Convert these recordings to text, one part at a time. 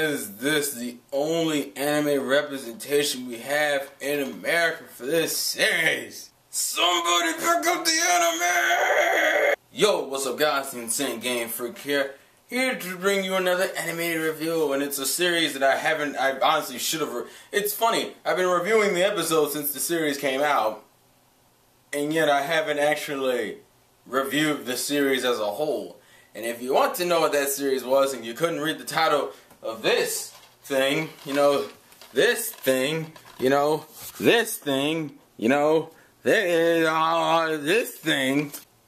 Why is this the only anime representation we have in America for this series? Somebody pick up the anime! Yo, what's up guys, the Insane Gamefreak here to bring you another animated review, and it's a series that I honestly should have, it's funny, I've been reviewing the episodes since the series came out, and yet I haven't actually reviewed the series as a whole. And if you want to know what that series was and you couldn't read the title of this thing, this thing,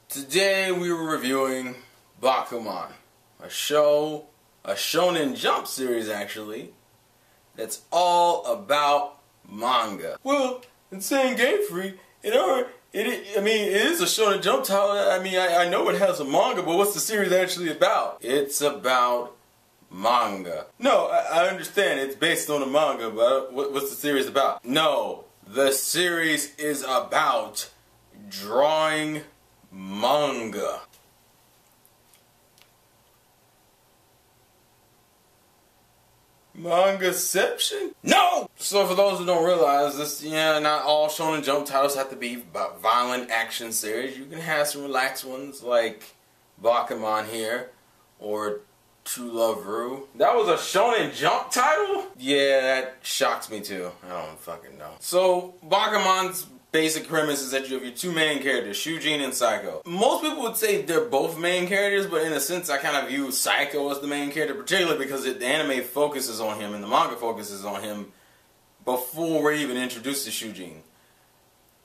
today we were reviewing Bakuman, a shonen jump series actually, that's all about manga. Well, Insane Gamefreak, it is a shonen jump title. I know it has a manga, but what's the series actually about? It's about manga. No, I understand it's based on a manga, but what's the series about? No, the series is about drawing manga. Mangaception? No! So for those who don't realize this, not all Shonen Jump titles have to be about violent action series. You can have some relaxed ones like Bakuman here, or To Love Ru. That was a Shonen Jump title? Yeah, that shocks me too. I don't fucking know. So, Bakuman's basic premise is that you have your two main characters, Shujin and Psycho. Most people would say they're both main characters, but in a sense I kind of view Psycho as the main character, particularly because the anime focuses on him and the manga focuses on him before we're even introduced to Shujin.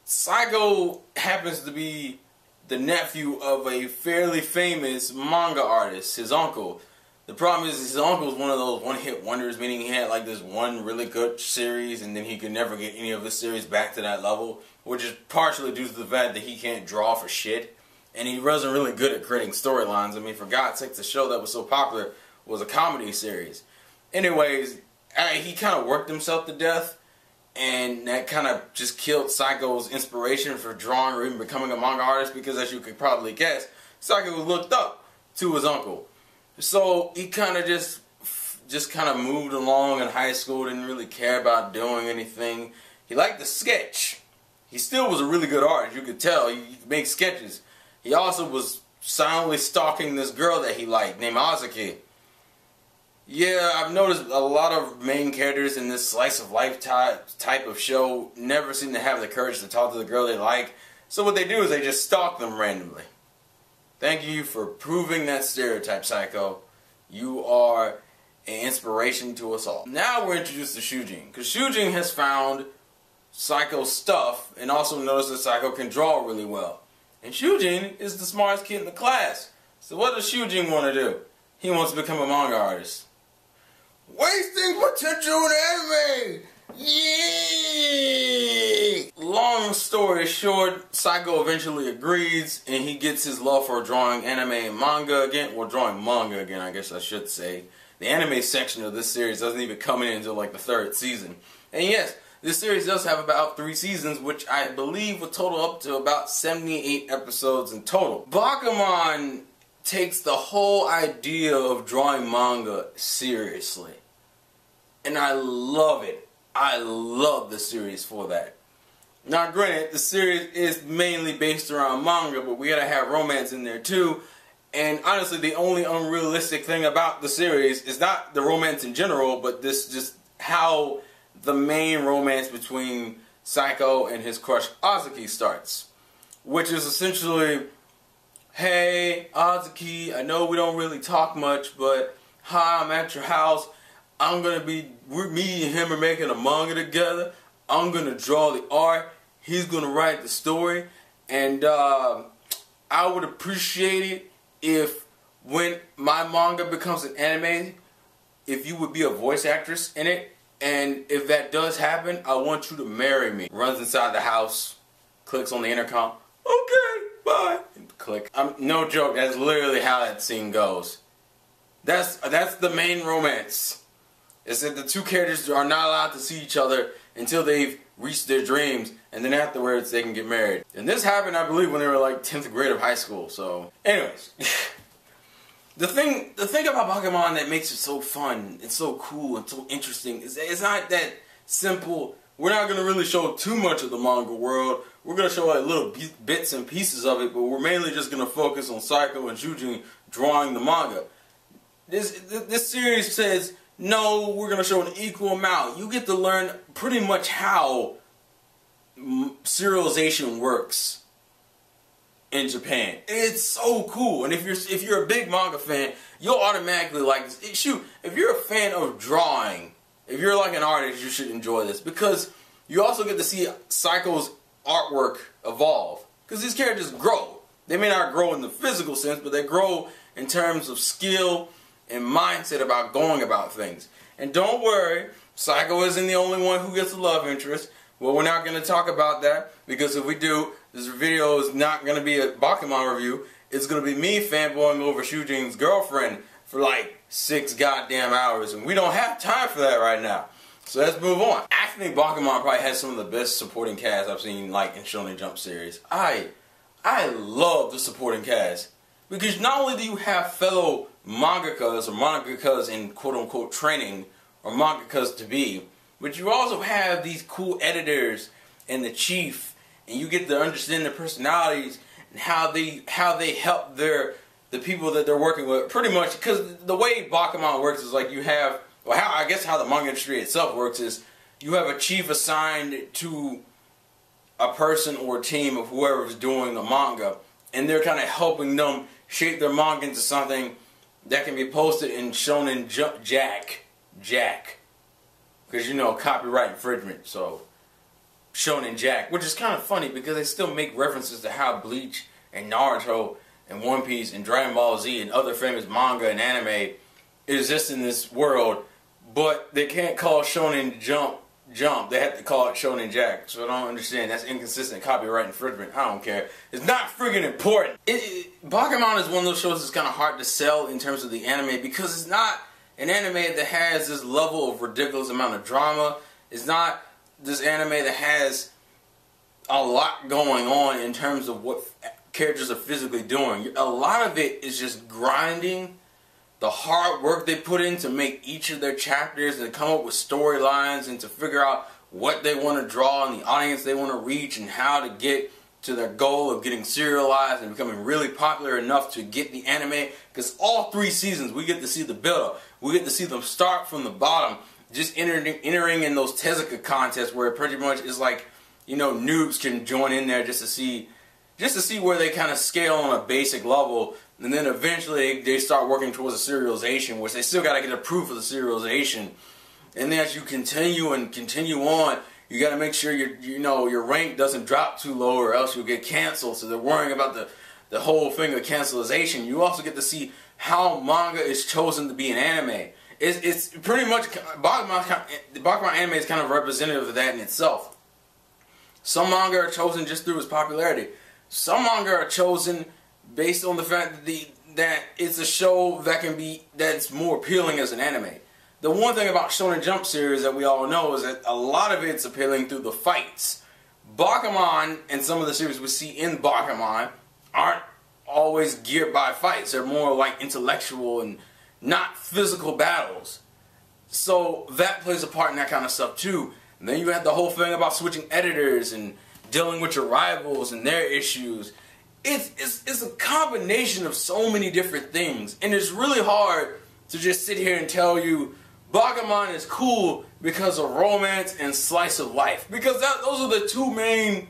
Psycho happens to be the nephew of a fairly famous manga artist, his uncle. The problem is his uncle is one of those one-hit wonders, meaning he had like this one really good series and then he could never get any of his series back to that level, which is partially due to the fact that he can't draw for shit, and he wasn't really good at creating storylines. I mean, for God's sake, the show that was so popular was a comedy series. Anyways, he kind of worked himself to death, and that kind of just killed Psycho's inspiration for drawing or even becoming a manga artist, because as you could probably guess, Psycho looked up to his uncle. So he kind of just kind of moved along in high school, didn't really care about doing anything. He liked to sketch. He still was a really good artist, you could tell. He could make sketches. He also was silently stalking this girl that he liked, named Azuki. Yeah, I've noticed a lot of main characters in this slice of life type of show never seem to have the courage to talk to the girl they like. So what they do is they just stalk them randomly. Thank you for proving that stereotype, Psycho. You are an inspiration to us all. Now we're introduced to Shujin, because Shujin has found Psycho's stuff and also noticed that Psycho can draw really well. And Shujin is the smartest kid in the class. So what does Shujin want to do? He wants to become a manga artist. Wasting potential in anime! Yay! Long story short, Psycho eventually agrees and he gets his love for drawing anime and manga again. Well, drawing manga again, I guess I should say. The anime section of this series doesn't even come in until like the 3rd season. And yes, this series does have about 3 seasons, which I believe will total up to about 78 episodes in total. Bakuman takes the whole idea of drawing manga seriously. And I love it. I love the series for that. Now granted, the series is mainly based around manga, but we gotta have romance in there too. And honestly, the only unrealistic thing about the series is not the romance in general, but this just how the main romance between Psycho and his crush Azuki starts. Which is essentially, hey Azuki, I know we don't really talk much, but hi, I'm at your house. Me and him are making a manga together. I'm gonna draw the art. He's gonna write the story. And I would appreciate it if when my manga becomes an anime, if you would be a voice actress in it. And if that does happen, I want you to marry me. Runs inside the house, clicks on the intercom. Okay, bye. And click. No joke, that's literally how that scene goes. That's the main romance. Is that the two characters are not allowed to see each other until they've reached their dreams, and then afterwards they can get married. And this happened, I believe, when they were like 10th grade of high school, so... Anyways. The thing about Bakuman that makes it so fun and so cool and so interesting is that it's not that simple. We're not going to really show too much of the manga world. We're going to show like little bits and pieces of it, but we're mainly just going to focus on Saiko and Shujin drawing the manga. This series says, no, we're going to show an equal amount. You get to learn pretty much how serialization works in Japan. It's so cool. And if you're a big manga fan, you'll automatically like this. Shoot, if you're a fan of drawing, if you're like an artist, you should enjoy this, because you also get to see Saiko's artwork evolve. Because these characters grow. They may not grow in the physical sense, but they grow in terms of skill and mindset about going about things. And don't worry, Saiko isn't the only one who gets a love interest. Well, we're not going to talk about that, because if we do, this video is not going to be a Bakuman review. It's going to be me fanboying over Shujin's girlfriend for like 6 goddamn hours, and we don't have time for that right now. So let's move on. I think Bakuman probably has some of the best supporting cast I've seen like in Shonen Jump series. I love the supporting cast, because not only do you have fellow mangakas or mangakas in quote-unquote training, or mangakas to be, but you also have these cool editors and the chief, and you get to understand their personalities and how they help the people that they're working with. Pretty much, because the way Bakuman works is like you have, well, I guess how the manga industry itself works is you have a chief assigned to a person or a team of whoever's doing the manga, and they're kind of helping them shape their manga into something that can be posted in Shonen Jack. Because, you know, copyright infringement, so Shonen Jack, which is kind of funny because they still make references to how Bleach and Naruto and One Piece and Dragon Ball Z and other famous manga and anime exist in this world, but they can't call Shonen Jump, they have to call it Shonen Jack. So I don't understand, that's inconsistent copyright infringement. I don't care. It's not friggin' important. Bakuman is one of those shows that's kind of hard to sell in terms of the anime, because it's not an anime that has this level of ridiculous amount of drama. It's not this anime that has a lot going on in terms of what characters are physically doing. A lot of it is just grinding, the hard work they put in to make each of their chapters and come up with storylines and to figure out what they want to draw and the audience they want to reach and how to get to their goal of getting serialized and becoming really popular enough to get the anime. Because all 3 seasons we get to see the build-up. We get to see them start from the bottom, just entering in those Tezuka contests where it pretty much is like, you know, noobs can join in there just to see where they kind of scale on a basic level, and then eventually they start working towards a serialization, which they still got to get approved for the serialization. And then as you continue on, you got to make sure your rank doesn't drop too low, or else you'll get canceled. So they're worrying about the whole thing of cancellation. You also get to see how manga is chosen to be an anime. It's pretty much Bakuman anime is kind of representative of that in itself. Some manga are chosen just through its popularity. Some manga are chosen based on the fact that it's a show that's more appealing as an anime. The one thing about Shonen Jump series that we all know is that a lot of it's appealing through the fights. Bakuman and some of the series we see in Bakuman aren't always geared by fights. They're more like intellectual and not physical battles. So that plays a part in that kind of stuff too. And then you have the whole thing about switching editors and dealing with your rivals and their issues. It's a combination of so many different things, and it's really hard to just sit here and tell you Bakuman is cool because of romance and slice of life, because those are the 2 main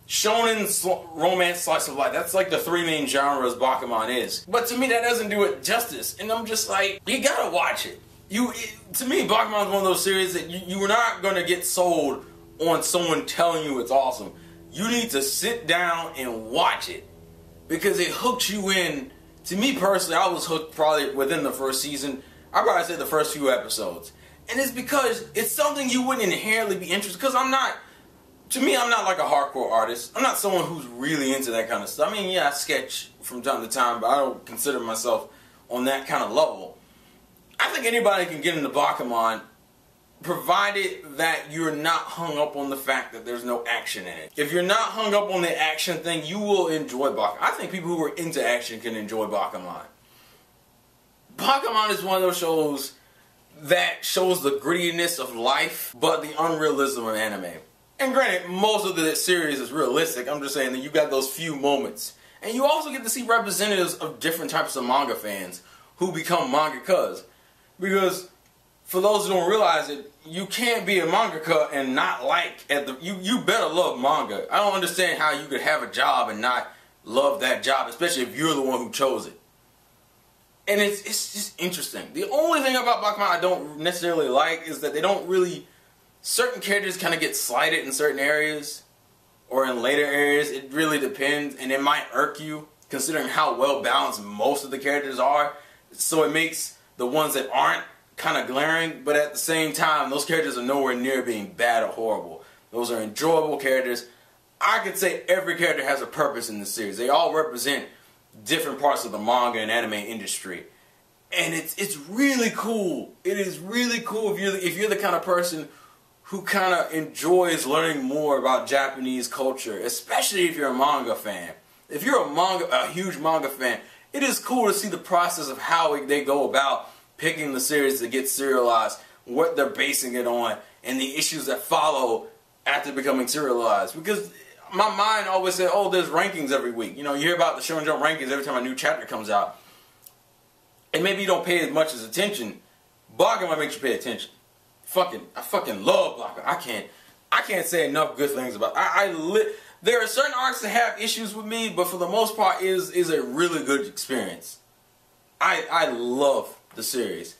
shonen romance slice of life. That's like the 3 main genres Bakuman is. But to me that doesn't do it justice, and I'm just like, you gotta watch it. To me, Bakuman is one of those series that you are not gonna get sold on someone telling you it's awesome. You need to sit down and watch it, because it hooks you in. To me personally, I was hooked probably within the first season. I'd probably say the first few episodes. And it's because it's something you wouldn't inherently be interested, because I'm not like a hardcore artist. I'm not someone who's really into that kind of stuff. I mean, yeah, I sketch from time to time, but I don't consider myself on that kind of level. I think anybody can get into Bakuman, provided that you're not hung up on the fact that there's no action in it. If you're not hung up on the action thing, you will enjoy Bakuman. I think people who are into action can enjoy Bakuman. Bakuman is one of those shows that shows the grittiness of life, but the unrealism of anime. And granted, most of the series is realistic. I'm just saying that you got those few moments. And you also get to see representatives of different types of manga fans who become mangakas. Because, for those who don't realize it, you can't be a mangaka and not like, you better love manga. I don't understand how you could have a job and not love that job, especially if you're the one who chose it. And it's just interesting. The only thing about Bakuman I don't necessarily like is that they don't really... Certain characters kind of get slighted in certain areas, or in later areas. It really depends, and it might irk you, considering how well balanced most of the characters are. So it makes the ones that aren't kind of glaring, but at the same time, those characters are nowhere near being bad or horrible. Those are enjoyable characters. I could say every character has a purpose in the series. They all represent different parts of the manga and anime industry. And it's really cool. It is really cool if you're the kind of person who kind of enjoys learning more about Japanese culture, especially if you're a manga fan. If you're a huge manga fan, it is cool to see the process of how they go about picking the series to get serialized, what they're basing it on, and the issues that follow after becoming serialized. Because my mind always said, oh, there's rankings every week. You know, you hear about the Shonen Jump rankings every time a new chapter comes out. And maybe you don't pay as much as attention. Bakuman makes you pay attention. I fucking love Bakuman. I can't say enough good things about it. There are certain arcs that have issues with me, but for the most part, it is a really good experience. I love the series.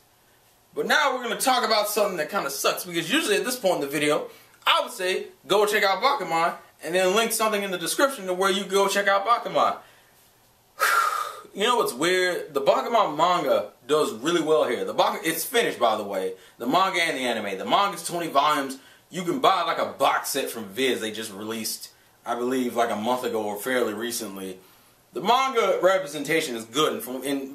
But now we're going to talk about something that kind of sucks, because usually at this point in the video, I would say go check out Bakuman, and then link something in the description to where you go check out Bakuman. You know what's weird? The Bakuman manga does really well here. It's finished, by the way. The manga and the anime. The manga's 20 volumes. You can buy like a box set from Viz. They just released, I believe, like a month ago or fairly recently. The manga representation is good.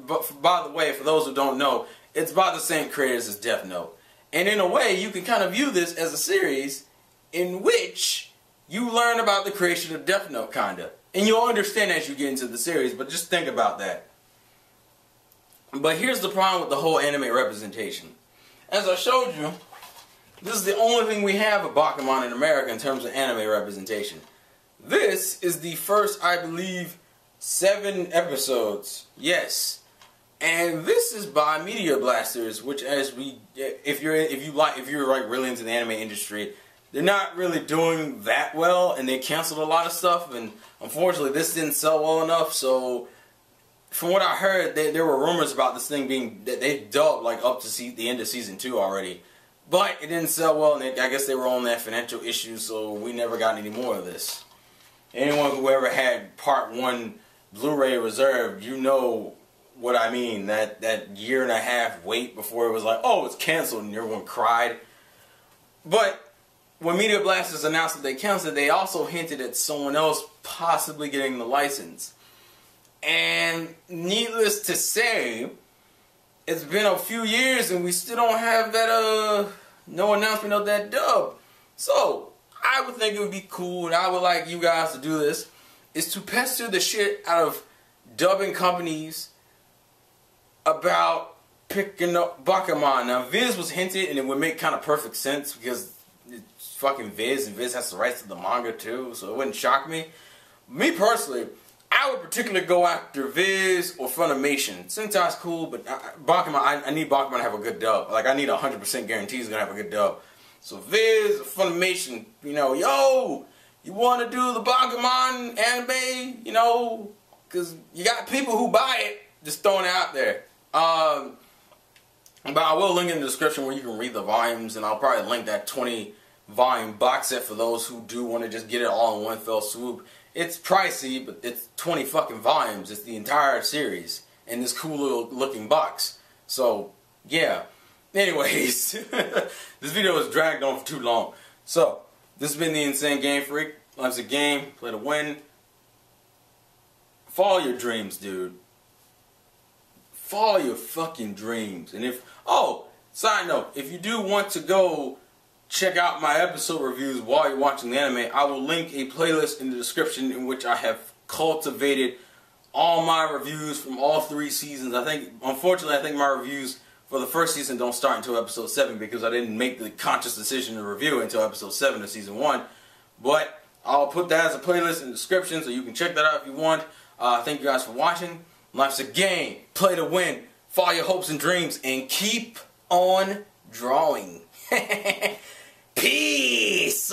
But by the way, for those who don't know, it's by the same creators as Death Note. And in a way, you can kind of view this as a series in which you learn about the creation of Death Note, kinda. And you'll understand as you get into the series, but just think about that. But here's the problem with the whole anime representation. As I showed you, this is the only thing we have of Bakuman in America in terms of anime representation. This is the first, I believe, 7 episodes. Yes. And this is by Media Blasters, which if you're like really into the anime industry, they're not really doing that well, and they canceled a lot of stuff, and unfortunately this didn't sell well enough. So from what I heard, there were rumors about this thing being, that they dubbed like up to the end of season 2 already, but it didn't sell well, and I guess they were on that financial issues, so we never got any more of this. Anyone who ever had part 1 Blu-ray reserved, you know what I mean, that year and a half wait before it was like, oh, it's canceled, and everyone cried. But when Media Blasters announced that they canceled, they also hinted at someone else possibly getting the license. And needless to say, it's been a few years and we still don't have that, no announcement of that dub. So, I would think it would be cool, and I would like you guys to do this, is to pester the shit out of dubbing companies about picking up Bakuman. Now, Viz was hinted, and it would make kind of perfect sense, because it's fucking Viz, and Viz has the rights to the manga too, so it wouldn't shock me. Me personally, I would particularly go after Viz or Funimation. Sentai's cool, but Bakuman, I need Bakuman to have a good dub. Like, I need 100% guarantee he's gonna have a good dub. So Viz or Funimation, you know, yo, you want to do the Bakuman anime, you know, because you got people who buy it, just throwing it out there. But I will link in the description where you can read the volumes, and I'll probably link that 20-volume box set for those who do want to just get it all in one fell swoop. It's pricey, but it's 20 fucking volumes. It's the entire series in this cool little looking box. So, yeah. Anyways, this video was dragged on for too long. So, this has been the Insane Game Freak. Life's a game, play to win. Follow your dreams, dude. Follow your fucking dreams. And oh, side note, if you do want to go check out my episode reviews while you're watching the anime, I will link a playlist in the description in which I have cultivated all my reviews from all 3 seasons. Unfortunately, I think my reviews for the first season don't start until episode 7 because I didn't make the conscious decision to review it until episode 7 of season 1. But I'll put that as a playlist in the description so you can check that out if you want. Thank you guys for watching. Life's a game. Play to win. Follow your hopes and dreams and keep on drawing. Peace!